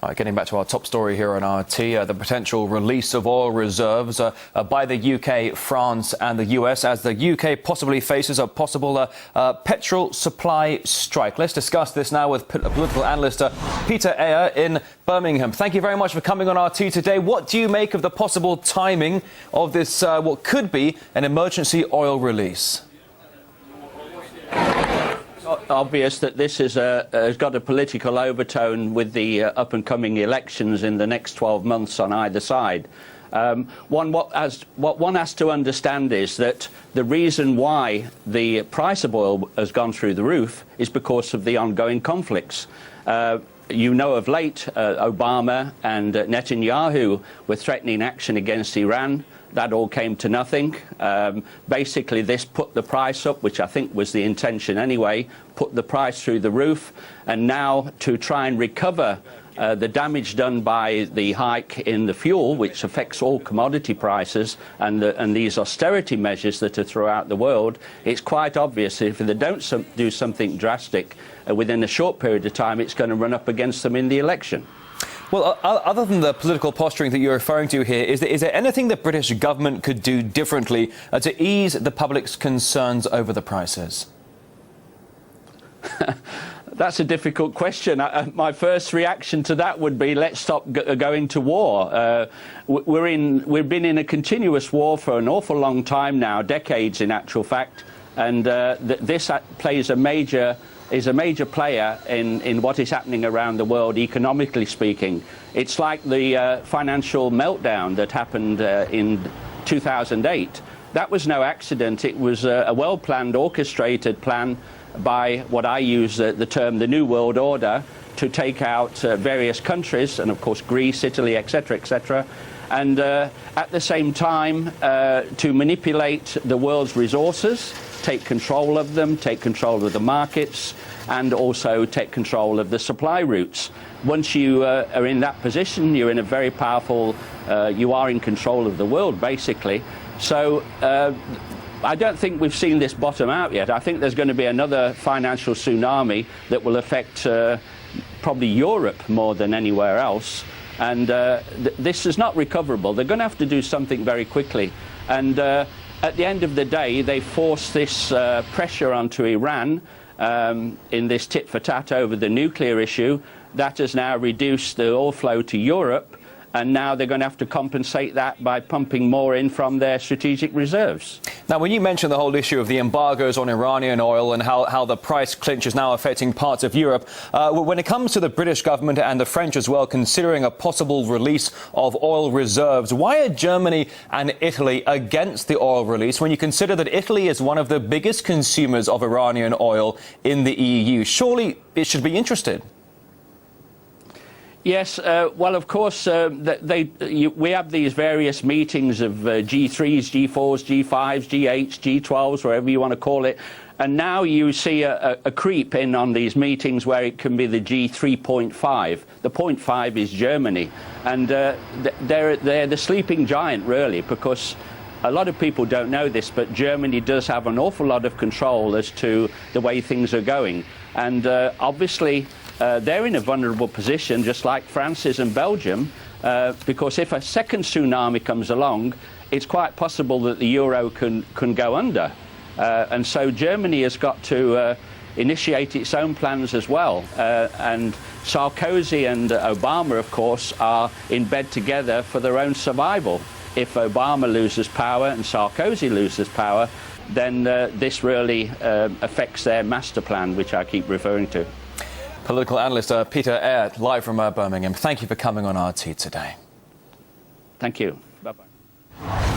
All right, getting back to our top story here on RT, the potential release of oil reserves by the UK, France and the US as the UK possibly faces a possible petrol supply strike. Let's discuss this now with political analyst Peter Ayer in Birmingham. Thank you very much for coming on RT today. What do you make of the possible timing of this, what could be an emergency oil release? Obvious that this is has got a political overtone with the up-and-coming elections in the next 12 months on either side. What one has to understand is that the reason why the price of oil has gone through the roof is because of the ongoing conflicts. You know, of late, Obama and Netanyahu were threatening action against Iran. That all came to nothing. Basically, this put the price up, which I think was the intention anyway, put the price through the roof. And now to try and recover the damage done by the hike in the fuel, which affects all commodity prices, and these austerity measures that are throughout the world, it's quite obvious if they don't do something drastic within a short period of time, it's going to run up against them in the election. Well, other than the political posturing that you're referring to here, is there anything the British government could do differently to ease the public's concerns over the prices? That's a difficult question. My first reaction to that would be, let's stop going to war. We've been in a continuous war for an awful long time now, decades in actual fact, and this plays is a major player in what is happening around the world, economically speaking. It's like the financial meltdown that happened in 2008. That was no accident. It was a well-planned, orchestrated plan by what I use the term the New World Order to take out various countries, and of course Greece, Italy, etc., and at the same time to manipulate the world's resources, take control of them, take control of the markets, and also take control of the supply routes. Once you are in that position, you're in a very powerful, you are in control of the world, basically. So I don't think we've seen this bottom out yet. I think there's going to be another financial tsunami that will affect probably Europe more than anywhere else. And this is not recoverable. They're going to have to do something very quickly. And at the end of the day, they force this pressure onto Iran in this tit-for-tat over the nuclear issue. That has now reduced the oil flow to Europe, and now they're going to have to compensate that by pumping more in from their strategic reserves. Now, when you mention the whole issue of the embargoes on Iranian oil and how the price clinch is now affecting parts of Europe, when it comes to the British government and the French as well, considering a possible release of oil reserves, why are Germany and Italy against the oil release when you consider that Italy is one of the biggest consumers of Iranian oil in the EU? Surely it should be interested. Yes, well, of course, we have these various meetings of G3s, G4s, G5s, G8s, G12s, whatever you want to call it. And now you see a creep in on these meetings where it can be the G3.5. The 0.5 is Germany. And they're the sleeping giant, really, because a lot of people don't know this, but Germany does have an awful lot of control as to the way things are going. And obviously, they're in a vulnerable position, just like France is and Belgium, because if a second tsunami comes along, it's quite possible that the euro can go under. And so Germany has got to initiate its own plans as well. And Sarkozy and Obama, of course, are in bed together for their own survival. If Obama loses power and Sarkozy loses power, then this really affects their master plan, which I keep referring to. Political analyst Peter Ayer, live from Birmingham. Thank you for coming on RT today. Thank you. Bye-bye.